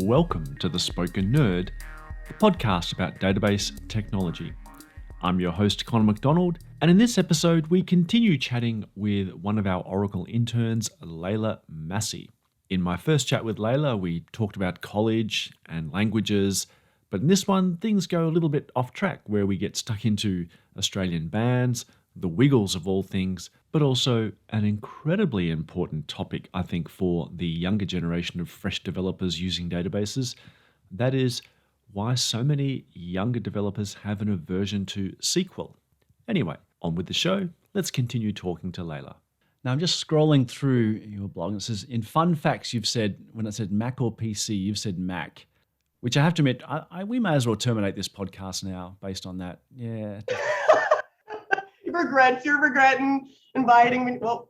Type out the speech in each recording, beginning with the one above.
Welcome to The Spoken Nerd, the podcast about database technology. I'm your host, Connor McDonald, and in this episode, we continue chatting with one of our Oracle interns, Layla Massey. In my first chat with Layla, we talked about college and languages, but in this one, things go a little bit off track where we get stuck into Australian bands, the Wiggles of all things, but also an incredibly important topic, I think, for the younger generation of fresh developers using databases. That is why so many younger developers have an aversion to SQL. Anyway, on with the show. Let's continue talking to Layla. Now, I'm just scrolling through your blog, and it says, in fun facts, you've said, when it said Mac or PC, you've said Mac, which I have to admit, we may as well terminate this podcast now based on that. Yeah. You're regretting inviting me. Well,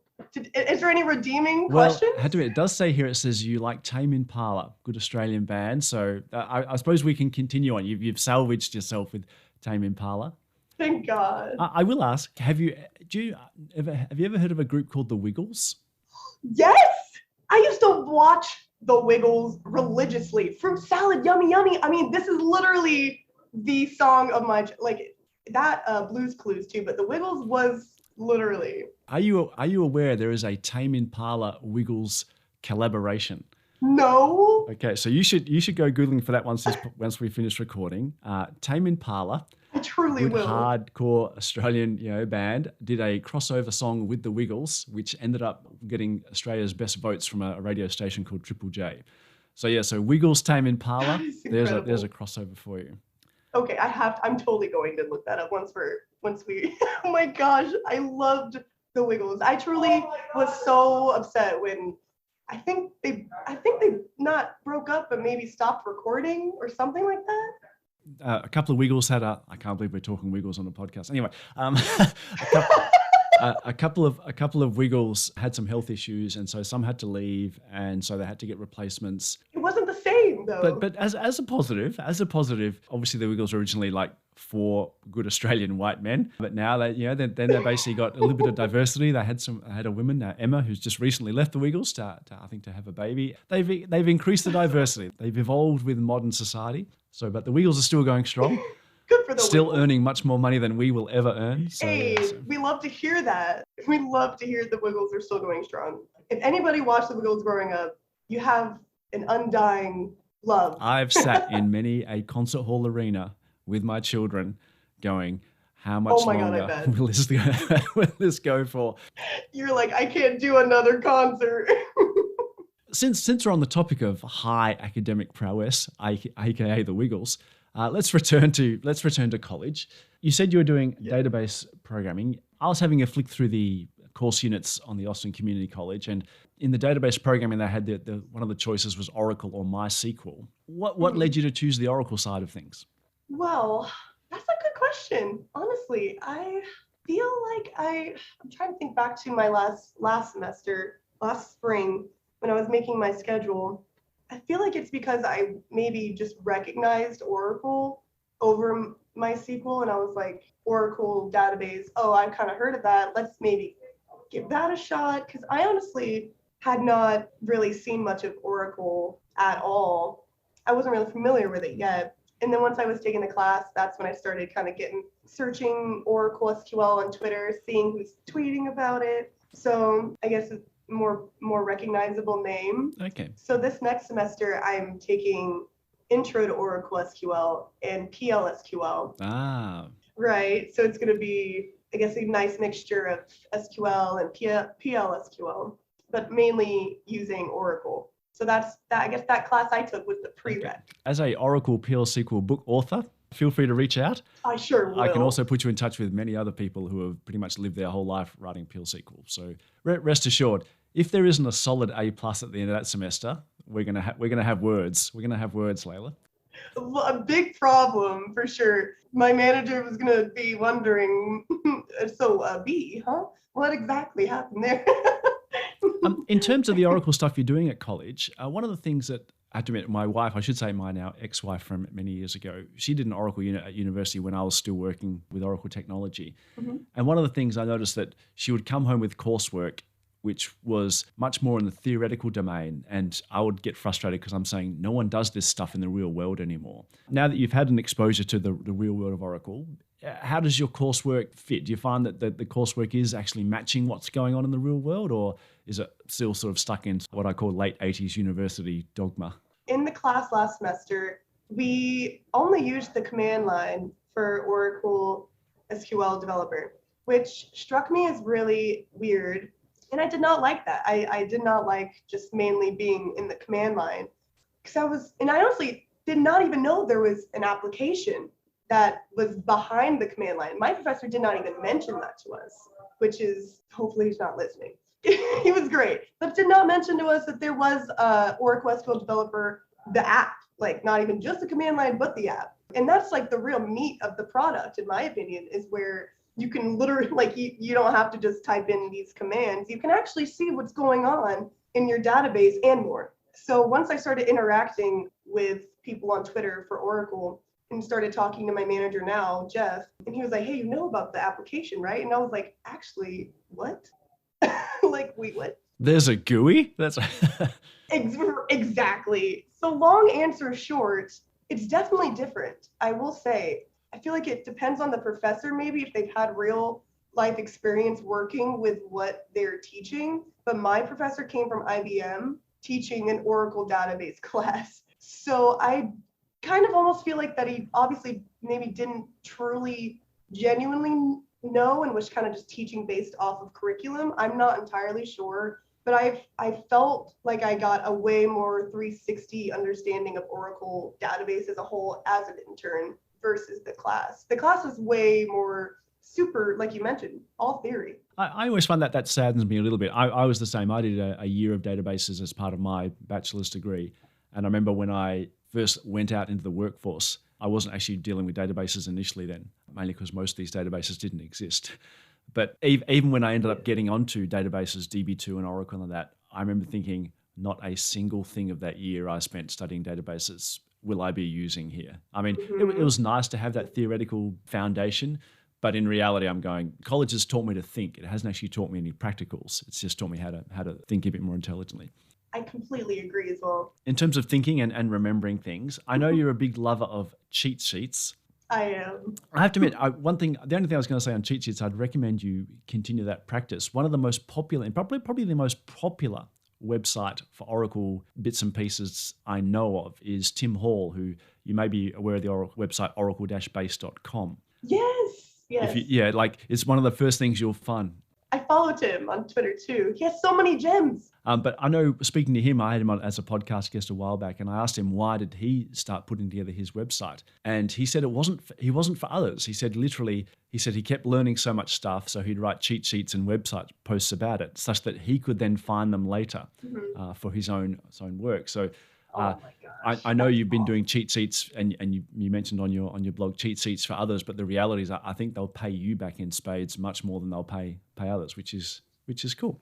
is there any redeeming questions? Well, I have to admit, it does say here, it says you like Tame Impala, good Australian band. So I suppose we can continue on. You've salvaged yourself with Tame Impala. Thank God. I will ask, have you ever heard of a group called the Wiggles? Yes! I used to watch the Wiggles religiously. Fruit salad, yummy, yummy. I mean, this is literally the song of my, Blues Clues too, but the Wiggles was literally. Are you aware there is a Tame Impala Wiggles collaboration? No. Okay, so you should go Googling for that once we finish recording. Tame Impala, I truly will. Hardcore Australian band, did a crossover song with the Wiggles, which ended up getting Australia's best votes from a radio station called Triple J. So Wiggles, Tame Impala, there's a crossover for you. Okay, I'm totally going to look that up once we, oh my gosh, I loved the Wiggles. I truly was so upset when I think they not broke up, but maybe stopped recording or something like that. A couple of Wiggles I can't believe we're talking Wiggles on the podcast. Anyway, a couple of Wiggles had some health issues, and so some had to leave, and so they had to get replacements. It wasn't the same though. But as a positive, obviously the Wiggles were originally like four good Australian white men, but now they they basically got a little bit of diversity. They had a woman, Emma, who's just recently left the Wiggles to have a baby. They've increased the diversity. They've evolved with modern society. So, but the Wiggles are still going strong. Good for the Still Wiggles. Earning much more money than we will ever earn. So, we love to hear that. We love to hear the Wiggles are still going strong. If anybody watched the Wiggles growing up, you have an undying love. I've sat in many a concert hall arena with my children going, how much longer will this go for? You're like, I can't do another concert. Since we're on the topic of high academic prowess, aka the Wiggles, let's return to college. You said you were doing database programming. I was having a flick through the course units on the Austin Community College, and in the database programming, they had the one of the choices was Oracle or MySQL. What led you to choose the Oracle side of things? Well, that's a good question. Honestly, I feel like I'm trying to think back to my last semester, last spring, when I was making my schedule. I feel like it's because I maybe just recognized Oracle over MySQL, and I was like, Oracle database, oh, I've kind of heard of that. Let's maybe give that a shot, because I honestly had not really seen much of Oracle at all. I wasn't really familiar with it yet. And then once I was taking the class, that's when I started kind of searching Oracle SQL on Twitter, seeing who's tweeting about it. So I guess it's more recognizable name. Okay. So this next semester, I'm taking Intro to Oracle SQL and PL/SQL. Ah. Right. So it's going to be, I guess, a nice mixture of SQL and PL/SQL, but mainly using Oracle. So that's that. I guess that class I took was the prereq. Okay. As a Oracle PL/SQL book author, feel free to reach out. I sure will. I can also put you in touch with many other people who have pretty much lived their whole life writing PL/SQL. So rest assured, if there isn't a solid A+ at the end of that semester, we're gonna have words. We're gonna have words, Layla. A big problem for sure. My manager was gonna be wondering, so B, huh? What exactly happened there? In terms of the Oracle stuff you're doing at college, one of the things that I have to admit, my wife, I should say my now ex-wife from many years ago, she did an Oracle unit at university when I was still working with Oracle technology. Mm-hmm. And one of the things I noticed that she would come home with coursework which was much more in the theoretical domain. And I would get frustrated because I'm saying no one does this stuff in the real world anymore. Now that you've had an exposure to the real world of Oracle, how does your coursework fit? Do you find that the coursework is actually matching what's going on in the real world, or is it still sort of stuck in what I call late 80s university dogma? In the class last semester, we only used the command line for Oracle SQL Developer, which struck me as really weird. And I did not like that. I did not like just mainly being in the command line, because I honestly did not even know there was an application that was behind the command line. My professor did not even mention that to us, which is, hopefully he's not listening. He was great, but did not mention to us that there was Oracle SQL Developer, the app, like not even just the command line, but the app. And that's like the real meat of the product, in my opinion, is where you can literally, like, you don't have to just type in these commands. You can actually see what's going on in your database and more. So once I started interacting with people on Twitter for Oracle and started talking to my manager now, Jeff, and he was like, hey, you know about the application, right? And I was like, actually, what? Like, wait, what? There's a GUI? That's Exactly. So long answer short, it's definitely different. I will say, I feel like it depends on the professor, maybe if they've had real life experience working with what they're teaching. But my professor came from IBM teaching an Oracle database class. So I kind of almost feel like that he obviously maybe didn't truly genuinely know and was kind of just teaching based off of curriculum. I'm not entirely sure, but I felt like I got a way more 360 understanding of Oracle database as a whole as an intern versus the class. The class was way more super, like you mentioned, all theory. I always find that saddens me a little bit. I was the same. I did a year of databases as part of my bachelor's degree. And I remember when I first went out into the workforce, I wasn't actually dealing with databases initially then, mainly because most of these databases didn't exist. But even when I ended up getting onto databases, DB2 and Oracle and that, I remember thinking, not a single thing of that year I spent studying databases will I be using here. I mean, it was nice to have that theoretical foundation, but in reality, I'm going, college has taught me to think. It hasn't actually taught me any practicals. It's just taught me how to think a bit more intelligently. I completely agree as well. In terms of thinking and remembering things, I know you're a big lover of cheat sheets. I am. I have to admit, the only thing I was going to say on cheat sheets, I'd recommend you continue that practice. One of the most popular, and probably the most popular website for Oracle bits and pieces I know of is Tim Hall, who you may be aware of the website oracle-base.com. Yes. It's one of the first things you'll find. I followed him on Twitter too. He has so many gems. But I know, speaking to him, I had him on as a podcast guest a while back, and I asked him why did he start putting together his website, and he said he wasn't for others. He said literally, he kept learning so much stuff, so he'd write cheat sheets and website posts about it, such that he could then find them later for his own work. So. Oh my gosh. I know you've been doing cheat sheets, and you mentioned on your blog cheat sheets for others, but the reality is I think they'll pay you back in spades much more than they'll pay others, which is cool.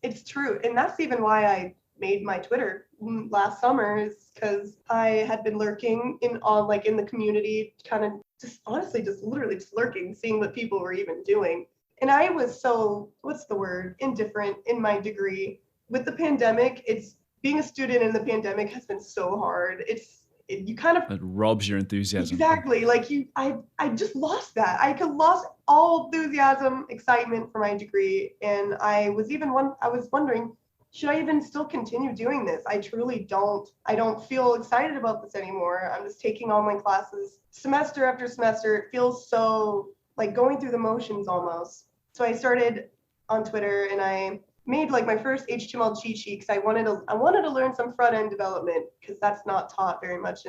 It's true, and that's even why I made my Twitter last summer, is because I had been lurking in the community, kind of just literally lurking, seeing what people were even doing, and I was so indifferent in my degree. With the pandemic, being a student in the pandemic has been so hard. It robs your enthusiasm. Exactly. I just lost that. I lost all enthusiasm, excitement for my degree. And I was wondering, should I even still continue doing this? I don't feel excited about this anymore. I'm just taking online classes semester after semester. It feels so like going through the motions almost. So I started on Twitter and I made my first HTML cheat sheet because I wanted to learn some front end development, because that's not taught very much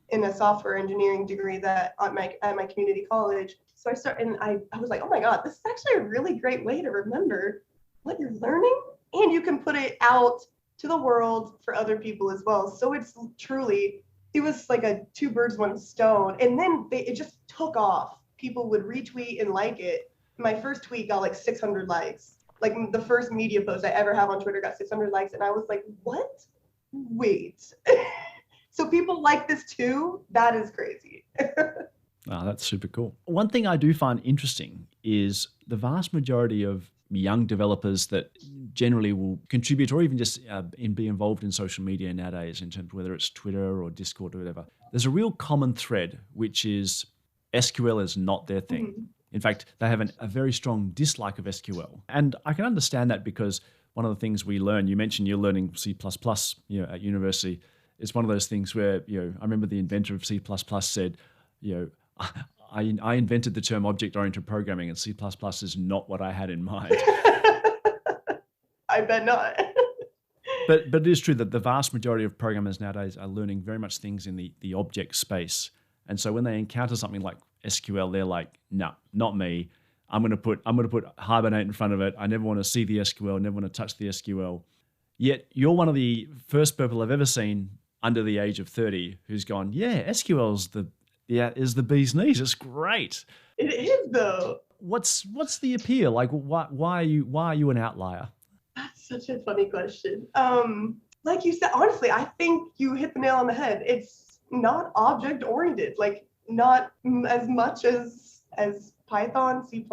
in a software engineering degree that at my community college. So I started, and I was like, oh my god, this is actually a really great way to remember what you're learning, and you can put it out to the world for other people as well. So it was like a two birds one stone, and then it just took off. People would retweet and like it. My first tweet got 600 likes. The first media post I ever have on Twitter got 600 likes, and I was like, what? Wait. So people like this too? That is crazy. Wow, that's super cool. One thing I do find interesting is the vast majority of young developers that generally will contribute or even just be involved in social media nowadays, in terms of whether it's Twitter or Discord or whatever, there's a real common thread, which is SQL is not their thing. In fact, they have a very strong dislike of SQL. And I can understand that, because one of the things we learn, you mentioned you're learning C++, at university. It's one of those things where, I remember the inventor of C++ said, I invented the term object-oriented programming, and C++ is not what I had in mind. I bet not. But it is true that the vast majority of programmers nowadays are learning very much things in the object space. And so when they encounter something like SQL, they're like, no, not me. I'm going to put Hibernate in front of it. I never want to see the SQL, never want to touch the SQL. Yet you're one of the first people I've ever seen under the age of 30 who's gone, yeah, SQL is the bee's knees. It's great. It is, though. What's the appeal? Like, why are you an outlier? That's such a funny question. Like you said, honestly, I think you hit the nail on the head. It's not object oriented, like not as much as Python, C++,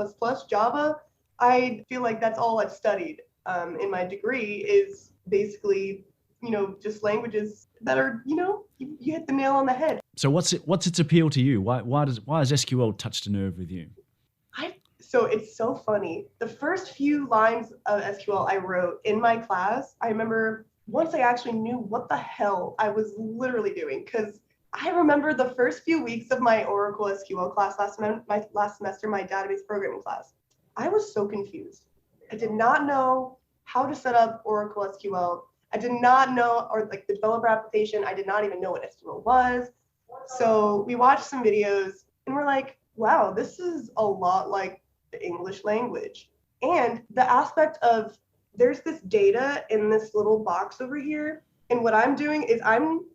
Java. I feel like that's all I've studied in my degree, is basically, just languages that are, you hit the nail on the head. So what's its appeal to you? Why has SQL touched a nerve with you? So it's so funny. The first few lines of SQL I wrote in my class, I remember once I actually knew what the hell I was literally doing, because I remember the first few weeks of my Oracle SQL class last semester, my database programming class. I was so confused. I did not know how to set up Oracle SQL. I did not know, or like the developer application, I did not even know what SQL was. So we watched some videos and we're like, wow, this is a lot like the English language. And the aspect of there's this data in this little box over here. And what I'm doing is I'm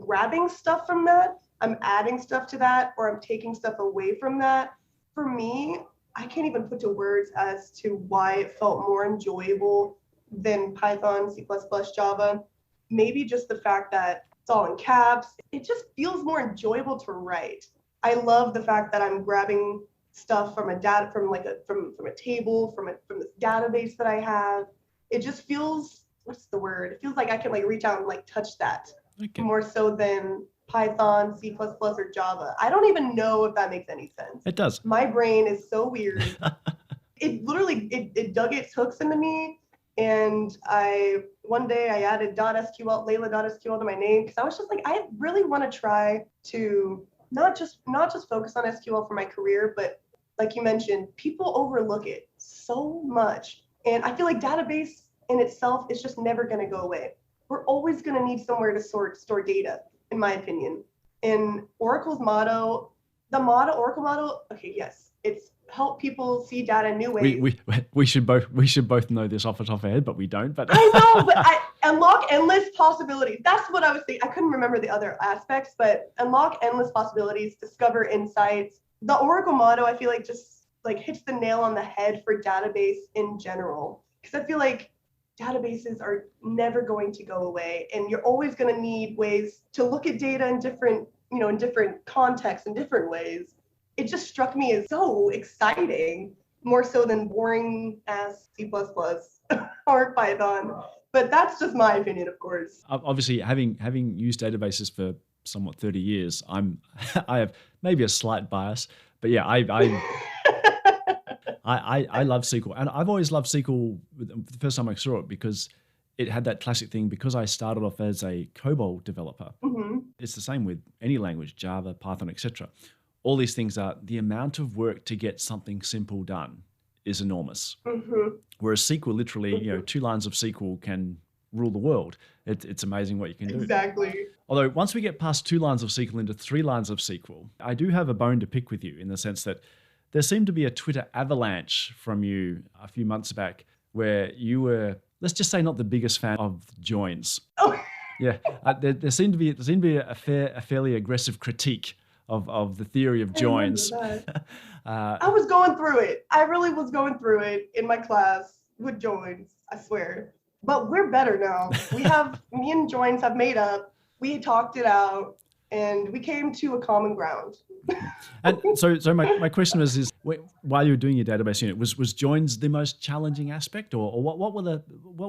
grabbing stuff from that, I'm adding stuff to that, or I'm taking stuff away from that. For me, I can't even put to words as to why it felt more enjoyable than Python, C++, Java. Maybe just the fact that it's all in caps. It just feels more enjoyable to write. I love the fact that I'm grabbing stuff from a table, from this database that I have. It just feels, what's the word? It feels like I can reach out and touch that. Okay. More so than Python, C++, or Java. I don't even know if that makes any sense. It does. My brain is so weird. It literally, it dug its hooks into me. And one day I added .sql, Layla.sql to my name, because I was just like, I really want to try to not just focus on SQL for my career, but like you mentioned, people overlook it so much. And I feel like database in itself is just never going to go away. We're always going to need somewhere to store data, in my opinion. And Oracle's motto, Oracle motto, okay, yes, it's help people see data in new ways. We should both know this off the top of our head, but we don't. But I know, but unlock endless possibilities. That's what I was thinking. I couldn't remember the other aspects, but unlock endless possibilities, discover insights. The Oracle motto, I feel like just hits the nail on the head for database in general, because I feel like databases are never going to go away, and you're always going to need ways to look at data in different contexts, in different ways. It just struck me as so exciting, more so than boring as C++ or Python. But that's just my opinion, of course. Obviously, having used databases for somewhat 30 years, I have maybe a slight bias, but yeah, I love SQL, and I've always loved SQL the first time I saw it, because it had that classic thing, because I started off as a COBOL developer. Mm-hmm. It's the same with any language, Java, Python, etc. All these things are, the amount of work to get something simple done is enormous. Mm-hmm. Whereas SQL, literally, 2 lines of SQL can rule the world. It's amazing what you can do. Exactly. Although once we get past 2 lines of SQL into 3 lines of SQL, I do have a bone to pick with you, in the sense that there seemed to be a Twitter avalanche from you a few months back, where you were, let's just say, not the biggest fan of joins. Oh. Yeah, there seemed to be a fairly aggressive critique of the theory of joins. I was going through it. I really was going through it in my class with joins, I swear. But we're better now. Me and joins have made up. We talked it out, and we came to a common ground. And so my question is while you were doing your database unit, was joins the most challenging aspect, or what were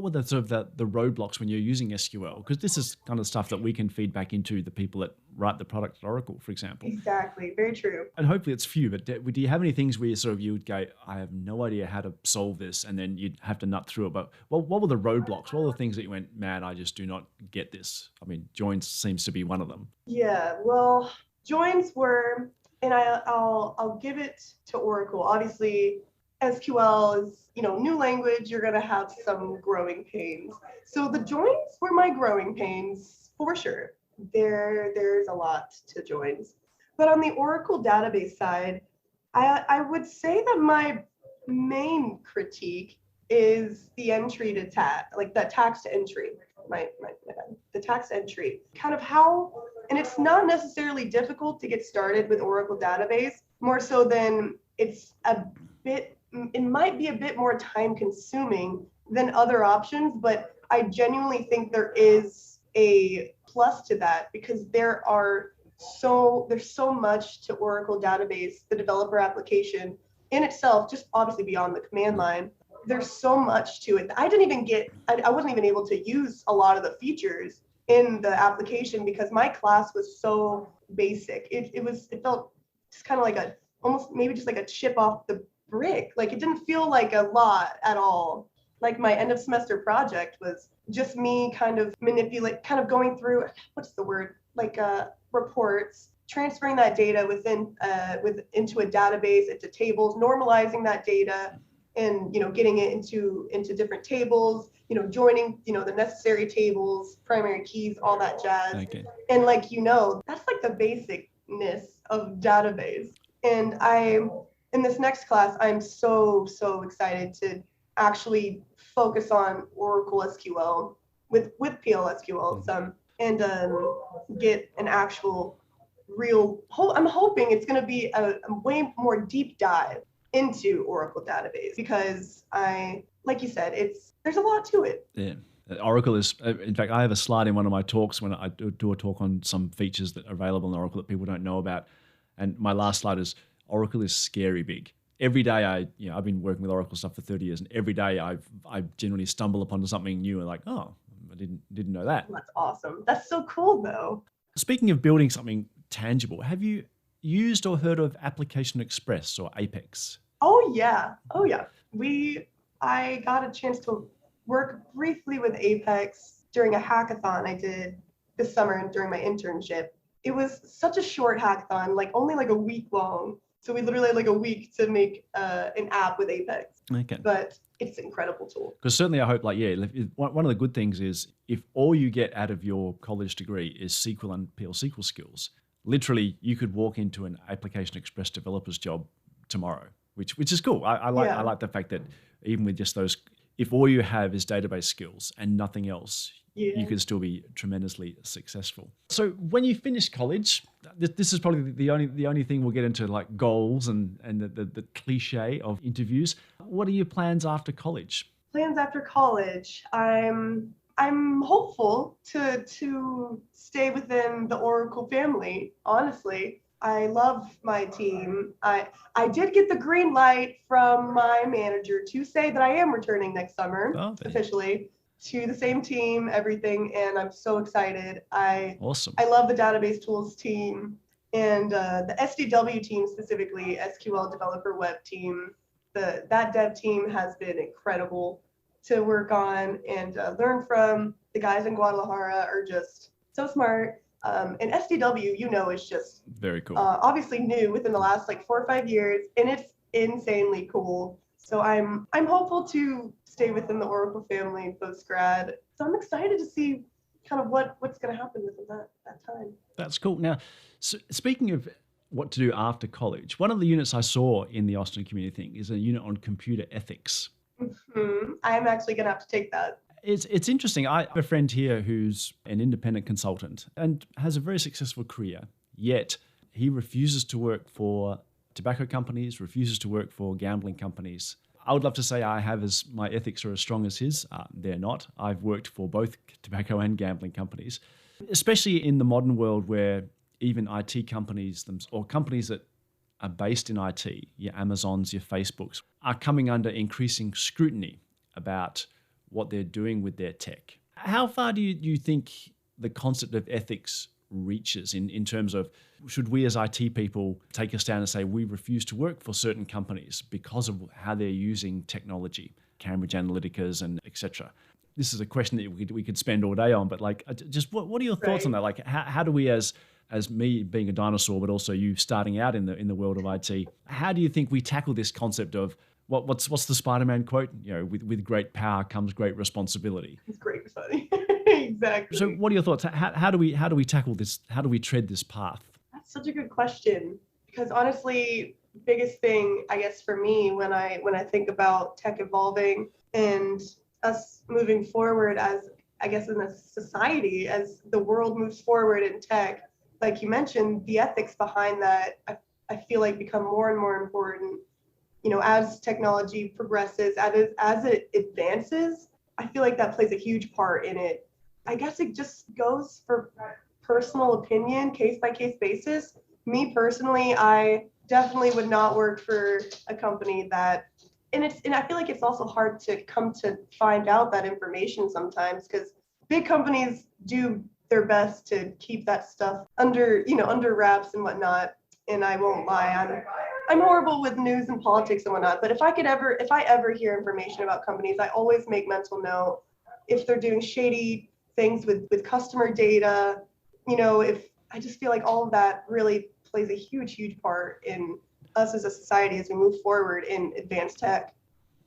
the sort of the roadblocks when you're using SQL? Because this is kind of stuff that we can feed back into the people that write the product at Oracle, for example. Exactly. Very true. And hopefully it's few, but do you have any things where you would go, I have no idea how to solve this, and then you'd have to nut through it? But what were the roadblocks? What were the things that you went, man, I just do not get this? I mean, joins seems to be one of them. Yeah, well, joins were, and I'll give it to Oracle. Obviously, SQL is, new language, you're going to have some growing pains. So the joins were my growing pains for sure. There's a lot to joins. But on the Oracle database side, I would say that my main critique is the entry to tax, like the tax to entry. The tax entry, kind of how, and it's not necessarily difficult to get started with Oracle database, more so than it might be a bit more time consuming than other options, but I genuinely think there is a plus to that because there's so much to Oracle database, the developer application in itself, just obviously beyond the command line. There's so much to it that I wasn't even able to use a lot of the features in the application because my class was so basic. It felt just kind of like almost maybe just like a chip off the brick. Like it didn't feel like a lot at all. Like my end of semester project was just me kind of going through, what's the word? Like reports, transferring that data into a database, into tables, normalizing that data, and getting it into different tables, joining the necessary tables, primary keys, all that jazz. Okay. And that's like the basicness of database. And in this next class, I'm so excited to actually focus on Oracle SQL with PLSQL some, and get an actual I'm hoping it's going to be a way more deep dive into Oracle database because like you said, there's a lot to it. Yeah. Oracle is, in fact, I have a slide in one of my talks when I do a talk on some features that are available in Oracle that people don't know about. And my last slide is Oracle is scary big. Every day I've been working with Oracle stuff for 30 years, and every day I generally stumble upon something new and like, oh, I didn't know that. That's awesome. That's so cool though. Speaking of building something tangible, have you used or heard of Application Express or Apex? Oh yeah. I got a chance to work briefly with Apex during a hackathon I did this summer during my internship. It was such a short hackathon, only a week long. So we literally had a week to make an app with Apex. Okay. But it's an incredible tool. Because certainly I hope, one of the good things is if all you get out of your college degree is SQL and PL/SQL skills, literally you could walk into an Application Express developer's job tomorrow, which is cool. I like the fact that even with just those, if all you have is database skills and nothing else, you could still be tremendously successful. So when you finish college, this is probably the only thing we'll get into, like goals and the cliche of interviews. What are your plans after college? Plans after college, I'm hopeful to stay within the Oracle family. Honestly, I love my team. I did get the green light from my manager to say that I am returning next summer officially to the same team, everything, and I'm so excited. Awesome. I love the database tools team and the SDW team, specifically SQL Developer Web team. That dev team has been incredible to work on and learn from. The guys in Guadalajara are just so smart. And SDW, is just very cool. Obviously new within the last 4 or 5 years, and it's insanely cool. So I'm hopeful to stay within the Oracle family post grad. So I'm excited to see kind of what's going to happen within that time. That's cool. Now, so speaking of what to do after college, one of the units I saw in the Austin community thing is a unit on computer ethics. Mm-hmm. I'm actually going to have to take that. It's interesting. I have a friend here who's an independent consultant and has a very successful career, yet he refuses to work for tobacco companies, refuses to work for gambling companies. I would love to say my ethics are as strong as his. They're not. I've worked for both tobacco and gambling companies, especially in the modern world where even IT companies or companies that are based in IT, your Amazons, your Facebooks, are coming under increasing scrutiny about what they're doing with their tech. How far do you think the concept of ethics reaches in terms of, should we as IT people take a stand and say we refuse to work for certain companies because of how they're using technology, Cambridge Analyticas and etc.? This is a question that we could spend all day on, but like, just what are your thoughts on that? Like, how do we, as me being a dinosaur, but also you starting out in the world of IT, how do you think we tackle this concept of what's the Spider-Man quote? With great power comes great responsibility. It's great, funny. Exactly. So, what are your thoughts? How do we tackle this? How do we tread this path? That's such a good question, because honestly, biggest thing I guess for me when I think about tech evolving and us moving forward as, I guess, in a society, as the world moves forward in tech, like you mentioned, the ethics behind that, I feel like become more and more important. As technology progresses, as it advances, I feel like that plays a huge part in it. I guess it just goes for personal opinion, case by case basis. Me personally, I definitely would not work for a company that, and I feel like it's also hard to come to find out that information sometimes, because big companies do their best to keep that stuff under wraps and whatnot. And I won't lie, I'm horrible with news and politics and whatnot. But if I ever hear information about companies, I always make mental note if they're doing shady things with customer data. If I just feel like all of that really plays a huge part in us as a society as we move forward in advanced tech.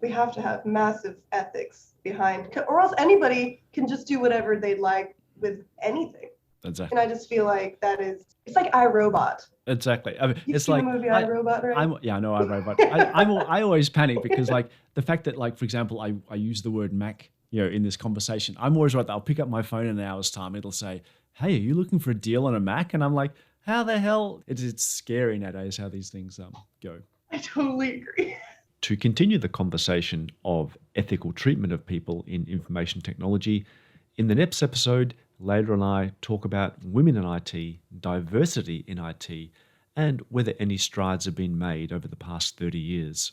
We have to have massive ethics behind, or else anybody can just do whatever they'd like with anything. Exactly. And I just feel like it's like iRobot. Exactly. I mean, You've it's seen like the movie iRobot, right? I know iRobot. I always panic because, like, the fact that, like, for example, I use the word Mac, in this conversation. I'm always right that I'll pick up my phone in an hour's time. It'll say, "Hey, are you looking for a deal on a Mac?" And I'm like, "How the hell?" It's scary nowadays how these things go. I totally agree. To continue the conversation of ethical treatment of people in information technology, in the next episode, Layla and I talk about women in IT, diversity in IT, and whether any strides have been made over the past 30 years.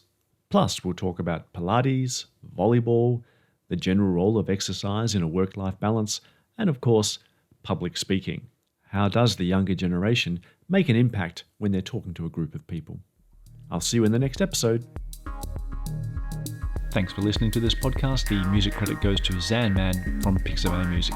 Plus, we'll talk about Pilates, volleyball, the general role of exercise in a work-life balance, and of course, public speaking. How does the younger generation make an impact when they're talking to a group of people? I'll see you in the next episode. Thanks for listening to this podcast. The music credit goes to Zan Man from Pixabay Music.